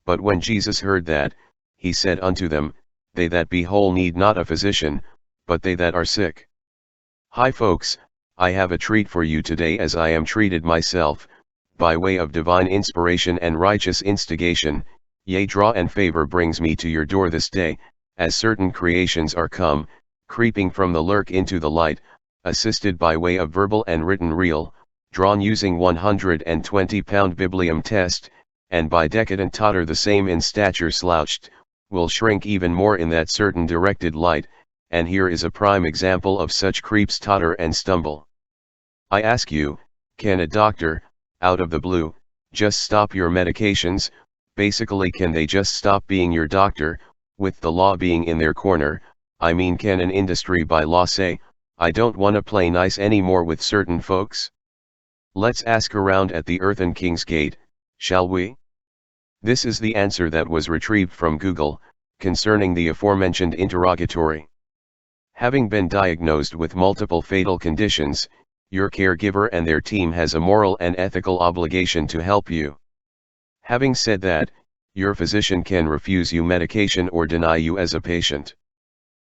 But when Jesus heard that, he said unto them, They that be whole need not a physician, but they that are sick. Hi folks, I have a treat for you today, as I am treated myself, by way of divine inspiration and righteous instigation. Yea, draw and favor brings me to your door this day, as certain creations are come, creeping from the lurk into the light, assisted by way of verbal and written reel, drawn using 120-pound biblium test, and by decadent totter the same in stature slouched, will shrink even more in that certain directed light, and here is a prime example of such creeps totter and stumble. I ask you, can a doctor, out of the blue, just stop your medications? Basically, can they just stop being your doctor, with the law being in their corner? I mean, can an industry by law say, I don't wanna play nice anymore with certain folks? Let's ask around at the Earthen King's Gate, shall we? This is the answer that was retrieved from Google, concerning the aforementioned interrogatory. Having been diagnosed with multiple fatal conditions, your caregiver and their team has a moral and ethical obligation to help you. Having said that, your physician can refuse you medication or deny you as a patient.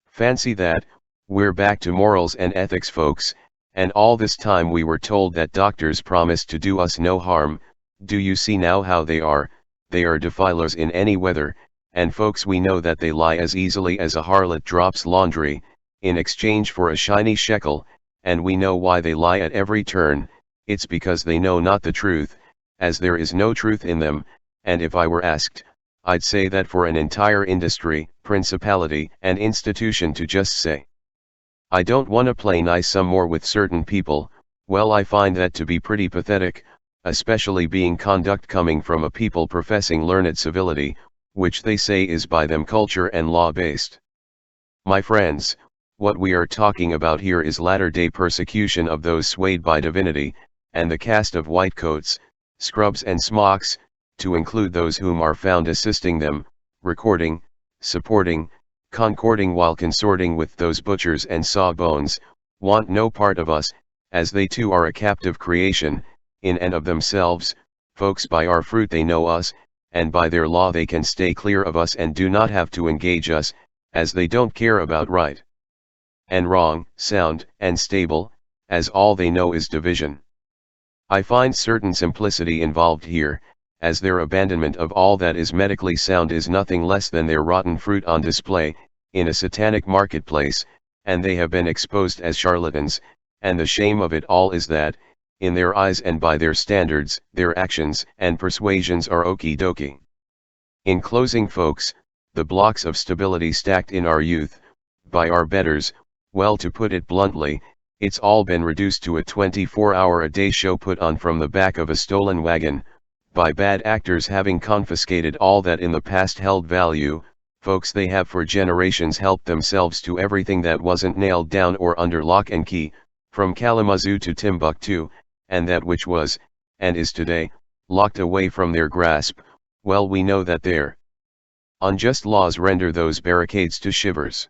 Fancy that, we're back to morals and ethics, folks, and all this time we were told that doctors promised to do us no harm. Do you see now how they are? They are defilers in any weather, and folks, we know that they lie as easily as a harlot drops laundry, in exchange for a shiny shekel, and we know why they lie at every turn. It's because they know not the truth, as there is no truth in them. And if I were asked, I'd say that for an entire industry, principality, and institution to just say, I don't wanna play nice some more with certain people, well, I find that to be pretty pathetic, especially being conduct coming from a people professing learned civility, which they say is by them culture and law based. My friends, what we are talking about here is latter-day persecution of those swayed by divinity, and the caste of whitecoats, scrubs and smocks, to include those whom are found assisting them, recording, supporting, concording while consorting with those butchers and sawbones, want no part of us, as they too are a captive creation, in and of themselves. Folks, by our fruit they know us, and by their law they can stay clear of us and do not have to engage us, as they don't care about right and wrong, sound and stable, as all they know is division. I find certain simplicity involved here, as their abandonment of all that is medically sound is nothing less than their rotten fruit on display, in a satanic marketplace, and they have been exposed as charlatans, and the shame of it all is that, in their eyes and by their standards, their actions and persuasions are okie dokie. In closing, folks, the blocks of stability stacked in our youth, by our betters, well, to put it bluntly, it's all been reduced to a 24-hour-a-day show put on from the back of a stolen wagon, by bad actors having confiscated all that in the past held value. Folks, they have for generations helped themselves to everything that wasn't nailed down or under lock and key, from Kalamazoo to Timbuktu, and that which was, and is today, locked away from their grasp. Well, we know that their unjust laws render those barricades to shivers.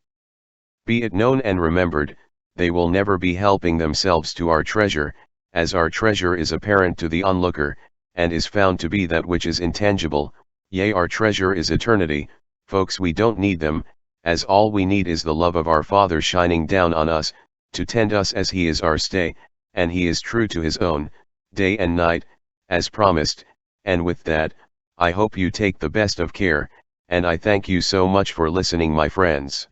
Be it known and remembered, they will never be helping themselves to our treasure, as our treasure is apparent to the onlooker, and is found to be that which is intangible. Yea, our treasure is eternity. Folks, we don't need them, as all we need is the love of our Father shining down on us, to tend us as He is our stay, and He is true to His own, day and night, as promised. And with that, I hope you take the best of care, and I thank you so much for listening, my friends.